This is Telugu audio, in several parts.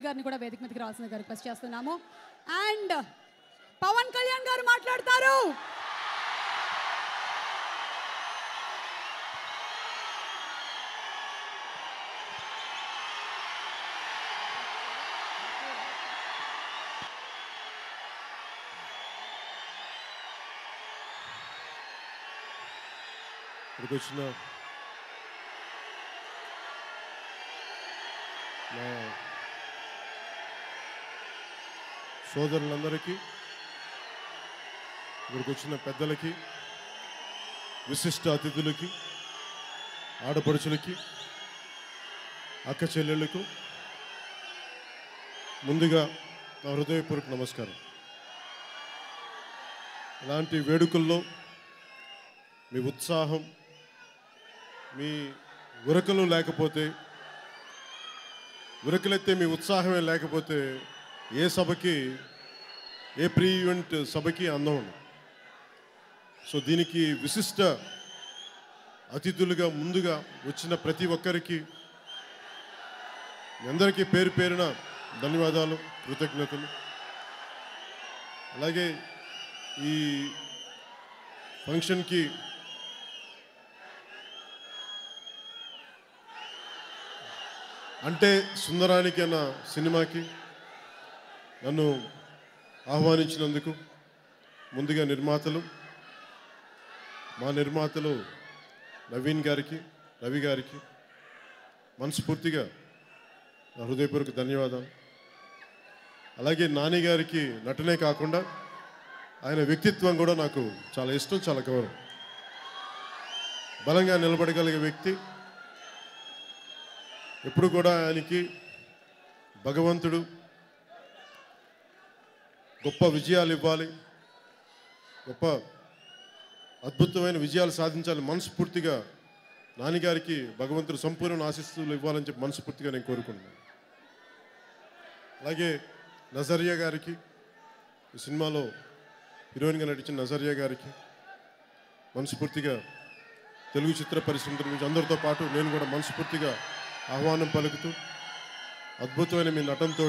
గారిని కూడా వేదిక మీదకి రావాల్సిందిగా రిక్వెస్ట్ చేస్తున్నాము. అండ్ పవన్ కళ్యాణ్ గారు మాట్లాడతారు. ఇక్కడికి వచ్చిన నా సోదరులందరికీ, ఇక్కడికి వచ్చిన పెద్దలకి, విశిష్ట అతిథులకి, ఆడపడుచులకి, అక్క చెల్లెళ్ళకు ముందుగా నా హృదయపూర్వక నమస్కారం. ఇలాంటి వేడుకల్లో మీ ఉత్సాహం, మీ ఉరకలు లేకపోతే, ఉరకలెత్తే మీ ఉత్సాహమే లేకపోతే ఏ సభకి, ఏ ప్రీ ఈవెంట్ సభకి అందం ఉండదు. సో దీనికి విశిష్ట అతిథులుగా ముందుగా వచ్చిన ప్రతి ఒక్కరికి మీ అందరికీ పేరు పేరున ధన్యవాదాలు, కృతజ్ఞతలు. అలాగే ఈ ఫంక్షన్కి అంటే సుందరానికి అన్న సినిమాకి నన్ను ఆహ్వానించినందుకు ముందుగా మా నిర్మాతలు నవీన్ గారికి, రవి గారికి మనస్ఫూర్తిగా నా హృదయపూర్వక ధన్యవాదాలు. అలాగే నాని గారికి నటనే కాకుండా ఆయన వ్యక్తిత్వం కూడా నాకు చాలా ఇష్టం, చాలా గౌరవం. బలంగా నిలబడగలిగే వ్యక్తి. ఎప్పుడు కూడా ఆయనకి భగవంతుడు గొప్ప విజయాలు ఇవ్వాలి, గొప్ప అద్భుతమైన విజయాలు సాధించాలి మనస్ఫూర్తిగా నాన్నగారికి భగవంతుడు సంపూర్ణ ఆశీస్సులు ఇవ్వాలని చెప్పి మనస్ఫూర్తిగా నేను కోరుకుంటున్నాను. అలాగే నజరియా గారికి, ఈ సినిమాలో హీరోయిన్గా నటించిన నజరియా గారికి మనస్ఫూర్తిగా తెలుగు చిత్ర పరిశ్రమ నుంచి అందరితో పాటు నేను కూడా మనస్ఫూర్తిగా ఆహ్వానం పలుకుతూ, అద్భుతమైన మీ నటనతో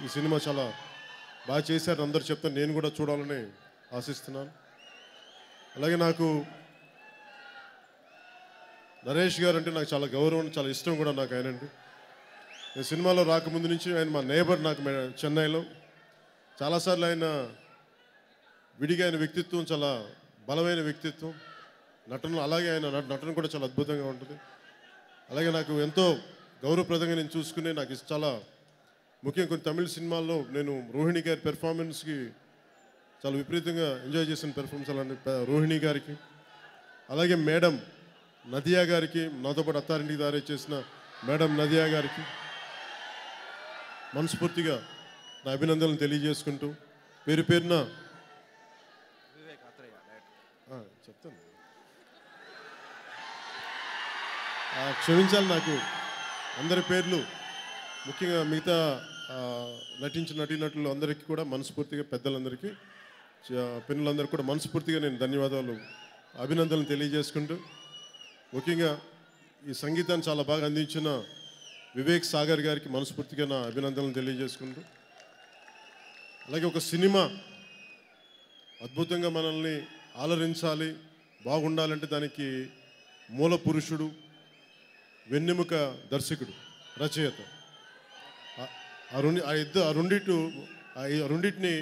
ఈ సినిమా చాలా బాగా చేశారు అందరూ చెప్తాను, నేను కూడా చూడాలని ఆశిస్తున్నాను. అలాగే నాకు నరేష్ గారు అంటే నాకు చాలా గౌరవం, చాలా ఇష్టం కూడా నాకు ఆయనండి. నేను సినిమాలో రాకముందు నుంచి ఆయన మా నేబర్, నాకు చెన్నైలో చాలాసార్లు ఆయన విడిగా ఆయన వ్యక్తిత్వం చాలా బలమైన వ్యక్తిత్వం, నటన, అలాగే ఆయన నటన కూడా చాలా అద్భుతంగా ఉంటుంది. అలాగే నాకు ఎంతో గౌరవప్రదంగా నేను చూసుకునే, నాకు చాలా ముఖ్యంగా కొన్ని తమిళ సినిమాల్లో నేను రోహిణి గారి పెర్ఫార్మెన్స్కి చాలా విపరీతంగా ఎంజాయ్ చేసిన పెర్ఫార్మెన్స్ అలాంటి రోహిణి గారికి, అలాగే మేడం నదియా గారికి, నాతో పాటు అత్తారింటికి దారి చేసిన మేడం నదియా గారికి మనస్ఫూర్తిగా నా అభినందనలు తెలియజేసుకుంటూ పేరు పేరున చెప్తాను. క్షమించాలి, నాకు అందరి పేర్లు ముఖ్యంగా మిగతా నటించిన నటీనటులు అందరికీ కూడా మనస్ఫూర్తిగా, పెద్దలందరికీ, పిల్లలందరికీ కూడా మనస్ఫూర్తిగా నేను ధన్యవాదాలు, అభినందనలు తెలియజేసుకుంటూ, ముఖ్యంగా ఈ సంగీతాన్ని చాలా బాగా అందించిన వివేక్ సాగర్ గారికి మనస్ఫూర్తిగా నా అభినందనలు తెలియజేసుకుంటూ, అలాగే ఒక సినిమా అద్భుతంగా మనల్ని ఆలరించాలి, బాగుండాలంటే దానికి మూల పురుషుడు, వెన్నెముక దర్శకుడు, రచయిత. ఆ రెండింటిని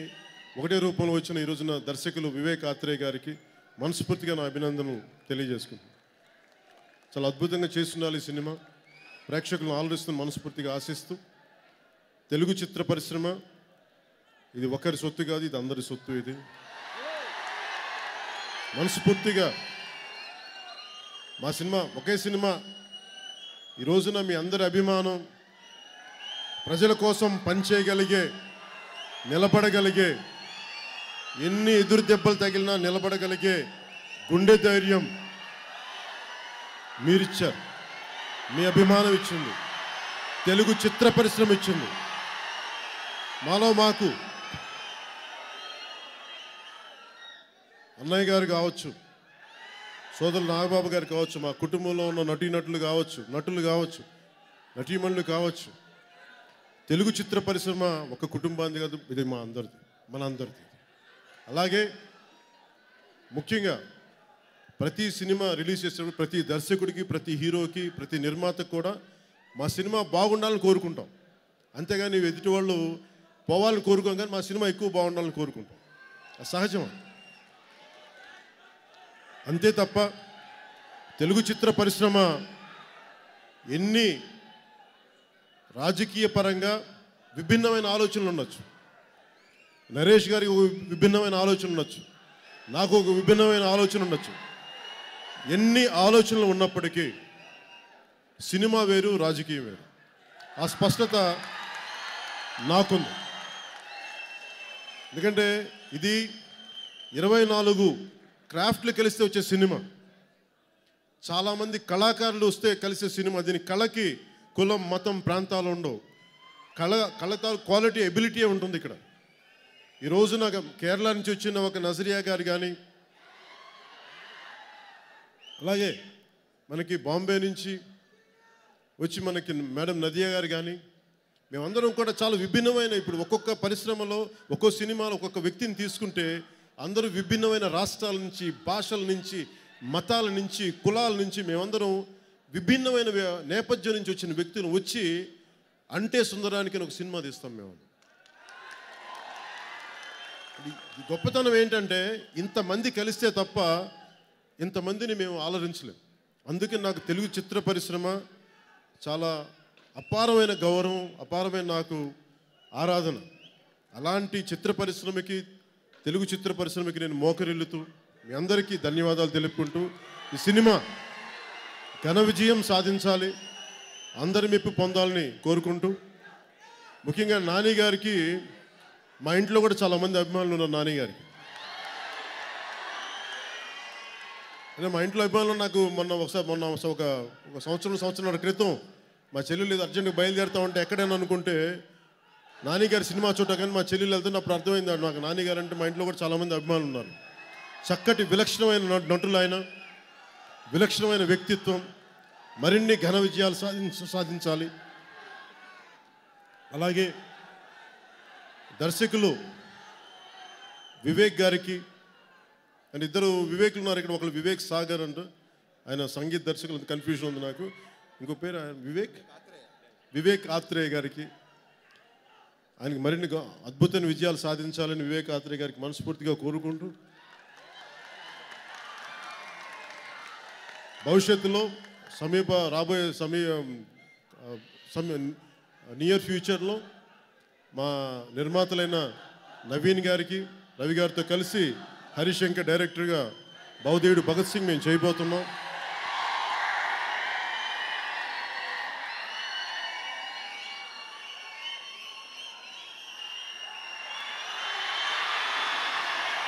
ఒకటే రూపంలో వచ్చిన ఈ రోజున దర్శకులు వివేక్ ఆత్రేయ గారికి మనస్ఫూర్తిగా నా అభినందనలు తెలియజేసుకుంటున్నాను. చాలా అద్భుతంగా చేస్తున్నారు ఈ సినిమా, ప్రేక్షకులను ఆలోచిస్తున్న మనస్ఫూర్తిగా ఆశిస్తూ, తెలుగు చిత్ర పరిశ్రమ ఇది ఒకరి సొత్తు కాదు, ఇది అందరి సొత్తు. ఇది మనస్ఫూర్తిగా మా సినిమా ఒకే సినిమా. ఈ రోజున మీ అందరి అభిమానం, ప్రజల కోసం పనిచేయగలిగే, నిలబడగలిగే, ఎన్ని ఎదురు దెబ్బలు తగిలినా నిలబడగలిగే గుండె ధైర్యం మీరిచ్చారు. మీ అభిమానం ఇచ్చింది, తెలుగు చిత్ర పరిశ్రమ ఇచ్చింది. మాకు అన్నయ్య గారు కావచ్చు, సోదరులు నాగబాబు గారు కావచ్చు, మా కుటుంబంలో ఉన్న నటీనటులు కావచ్చు, నటులు కావచ్చు, నటీమణులు కావచ్చు, తెలుగు చిత్ర పరిశ్రమ ఒక కుటుంబాన్ని కాదు, ఇది మా అందరిది, మన అందరిది. అలాగే ముఖ్యంగా ప్రతి సినిమా రిలీజ్ చేసేటప్పుడు ప్రతి దర్శకుడికి, ప్రతి హీరోకి, ప్రతి నిర్మాతకు కూడా మా సినిమా బాగుండాలని కోరుకుంటాం. అంతేగాని ఎదుటి వాళ్ళు పోవాలని కోరుకోం, కానీ మా సినిమా ఎక్కువ బాగుండాలని కోరుకుంటాం. సహజం. అంతే తప్ప తెలుగు చిత్ర పరిశ్రమ ఎన్ని రాజకీయ పరంగా విభిన్నమైన ఆలోచనలు ఉండొచ్చు, నరేష్ గారికి ఒక విభిన్నమైన ఆలోచన ఉండొచ్చు, నాకు ఒక విభిన్నమైన ఆలోచన ఉండొచ్చు. ఎన్ని ఆలోచనలు ఉన్నప్పటికీ సినిమా వేరు, రాజకీయం వేరు. ఆ స్పష్టత నాకుంది. ఎందుకంటే ఇది 24 క్రాఫ్ట్లు కలిస్తే వచ్చే సినిమా, చాలామంది కళాకారులు వస్తే కలిసే సినిమా. దీని కళకి కులం, మతం, ప్రాంతాలు ఉండవు. కళ క్వాలిటీ, ఎబిలిటీ ఉంటుంది ఇక్కడ. ఈరోజు నాకు కేరళ నుంచి వచ్చిన ఒక నజరియా గారు కానీ, అలాగే మనకి బాంబే నుంచి వచ్చి మనకి మేడం నదియా గారు కానీ, మేమందరం కూడా చాలా విభిన్నమైన, ఇప్పుడు ఒక్కొక్క పరిశ్రమలో ఒక్కో సినిమాలో ఒక్కొక్క వ్యక్తిని తీసుకుంటే అందరూ విభిన్నమైన రాష్ట్రాల నుంచి, భాషల నుంచి, మతాల నుంచి, కులాల నుంచి మేమందరం విభిన్నమైన నేపథ్యం నుంచి వచ్చిన వ్యక్తులు వచ్చి అంటే సుందరానికి ఒక సినిమా తీస్తాం మేము. గొప్పతనం ఏంటంటే ఇంతమంది కలిస్తే తప్ప ఇంతమందిని మేము ఆలోచించలేం. అందుకే నాకు తెలుగు చిత్ర పరిశ్రమ చాలా అపారమైన గౌరవం, అపారమైన నాకు ఆరాధన. అలాంటి చిత్ర పరిశ్రమకి, తెలుగు చిత్ర పరిశ్రమకి నేను మోకరిల్లుతూ మీ అందరికీ ధన్యవాదాలు తెలుపుకుంటూ, ఈ సినిమా ఘన విజయం సాధించాలి, అందరి మెప్పు పొందాలని కోరుకుంటూ, ముఖ్యంగా నాని గారికి, మా ఇంట్లో కూడా చాలామంది అభిమానులు ఉన్నారు నాని గారికి. మా ఇంట్లో అభిమానులు నాకు మొన్న ఒక సంవత్సరం క్రితం మా చెల్లెలు ఏదో అర్జెంట్గా బయలుదేరుతా ఉంటే ఎక్కడైనా అనుకుంటే నానిగారి సినిమా చూడ, కానీ మా చెల్లెలు వెళ్తే అప్పుడు అర్థమైంది నాకు నానిగారు అంటే మా ఇంట్లో కూడా చాలామంది అభిమానులు ఉన్నారు. చక్కటి విలక్షణమైన నటులు ఆయన, విలక్షణమైన వ్యక్తిత్వం, మరిన్ని ఘన విజయాలు సాధించాలి. అలాగే దర్శకులు వివేక్ గారికి, అండ్ ఇద్దరు వివేకులు ఉన్నారు ఇక్కడ. ఒకరు వివేక్ సాగర్ అంట, ఆయన సంగీత దర్శకులు, కన్ఫ్యూజన్ ఉంది నాకు. ఇంకో పేరు వివేక్ ఆత్రేయ గారికి, ఆయనకి మరిన్ని అద్భుతమైన విజయాలు సాధించాలని వివేక్ ఆత్రేయ గారికి మనస్ఫూర్తిగా కోరుకుంటూ, భవిష్యత్తులో రాబోయే నియర్ ఫ్యూచర్లో మా నిర్మాతలైన నవీన్ గారికి, రవి గారితో కలిసి హరిశంకర్ డైరెక్టర్గా బౌదేవుడు భగత్ సింగ్ మేము చేయబోతున్నాం.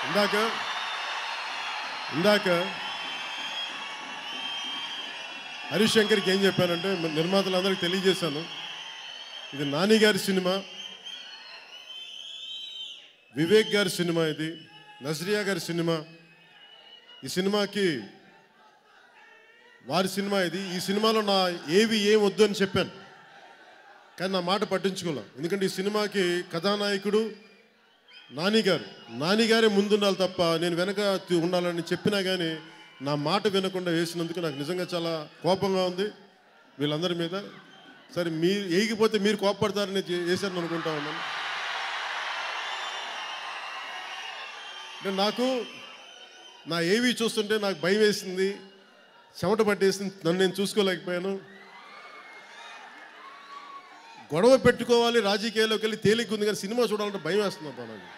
ఇందాక హరిశంకర్కి ఏం చెప్పానంటే, నిర్మాతలందరికీ తెలియజేశాను, ఇది నాని గారి సినిమా, వివేక్ గారి సినిమా, ఇది నజరియా గారి సినిమా. ఈ సినిమాకి వారి సినిమా ఇది. ఈ సినిమాలో నా ఏం వద్దు అని చెప్పాను, కానీ నా మాట పట్టించుకోలే. ఎందుకంటే ఈ సినిమాకి కథానాయకుడు నానిగారే ముందుండాలి తప్ప నేను వెనక ఉండాలని చెప్పినా కానీ నా మాట వినకుండా వేసినందుకు నాకు నిజంగా చాలా కోపంగా ఉంది వీళ్ళందరి మీద. సరే, మీరు ఏగిపోతే మీరు కోపడతారని చేశారని అనుకుంటా ఉన్నాను. నాకు నా ఏవి చూస్తుంటే నాకు భయం వేసింది, చెమట పట్టేసింది, నన్ను నేను చూసుకోలేకపోయాను. గొడవ పెట్టుకోవాలి, రాజకీయాల్లోకి వెళ్ళి తేలిక ఉంది, కానీ సినిమా చూడాలంటే భయం వేస్తుంది అబ్బా నాకు.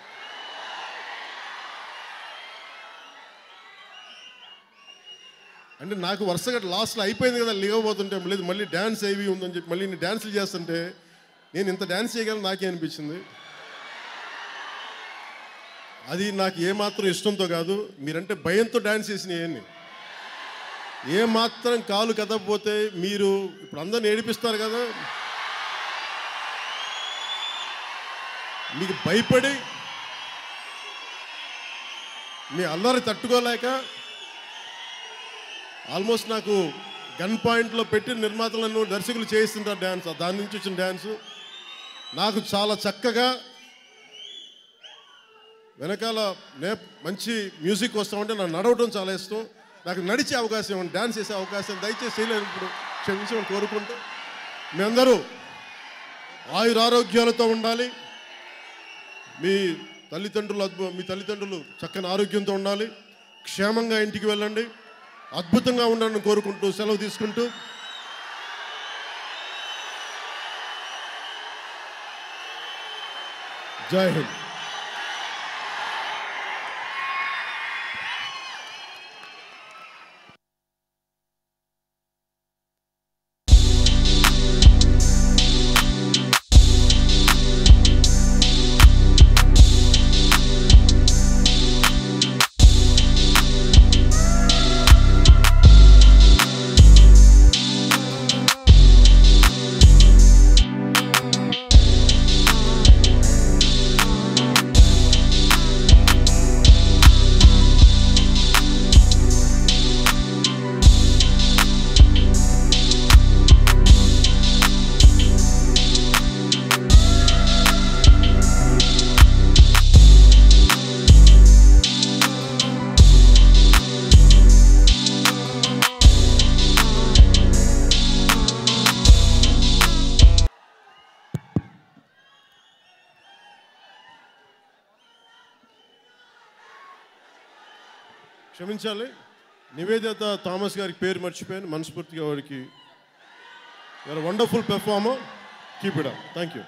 అంటే నాకు వరుసగా లాస్ట్లో అయిపోయింది కదా, లేకపోతుంటే లేదు మళ్ళీ డ్యాన్స్ ఏవి ఉందని చెప్పి మళ్ళీ నేను డ్యాన్సులు చేస్తుంటే నేను ఇంత డ్యాన్స్ చేయగలను నాకే అనిపించింది. అది నాకు ఏమాత్రం ఇష్టంతో కాదు, మీరంటే భయంతో డ్యాన్స్ చేసినవన్నీ. ఏమాత్రం కాలు కదకపోతే మీరు ఇప్పుడు అందరిని ఏడిపిస్తారు కదా, మీకు భయపడి మీ అల్లరి తట్టుకోలేక ఆల్మోస్ట్ నాకు గన్ పాయింట్లో పెట్టి నిర్మాతలను దర్శకులు చేయిస్తుంటారు డ్యాన్స్. దాని నుంచి వచ్చిన డ్యాన్సు నాకు చాలా చక్కగా వెనకాల మంచి మ్యూజిక్ వస్తూ ఉంటే నాకు నడవడం చాలా ఇష్టం. నాకు నడిచే అవకాశం, డ్యాన్స్ చేసే అవకాశం దయచేసి చేయలేదు. ఇప్పుడు క్షమించమని కోరుకుంటూ మీ అందరూ ఆయురారోగ్యాలతో ఉండాలి. మీ తల్లిదండ్రులు చక్కని ఆరోగ్యంతో ఉండాలి. క్షేమంగా ఇంటికి వెళ్ళండి. అద్భుతంగా ఉండాలని కోరుకుంటూ సెలవు తీసుకుంటూ జై హింద్. క్షమించాలి. నివేదిత థామస్ గారికి పేరు మర్చిపోయాను. మనస్ఫూర్తిగా వాడికి wonderful performer. Keep it up. Thank you.